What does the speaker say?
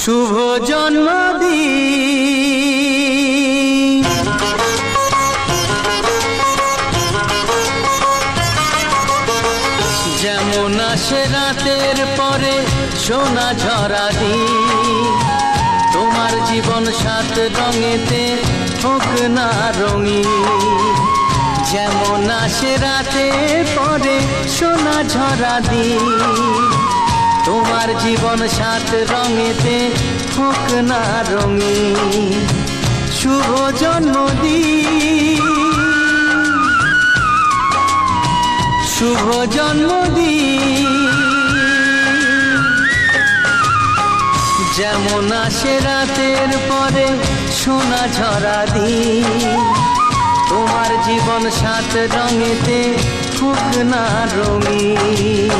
শুভ জন্মদিন। যেমন আসে রাতের পরে সোনা ঝরা দিন, তোমার জীবন সাত রঙেতে হোক না রঙিন। যেমন আসে রাতের পরে সোনা ঝরা দিন, তোমার জীবন সাত রঙেতে হোক না রঙিন। শুভ জন্মদিন, শুভ জন্মদিন। যেমন আসে রাতের পরে সোনা ঝরা দিন, তোমার জীবন সাত রঙেতে হোক না রঙিন।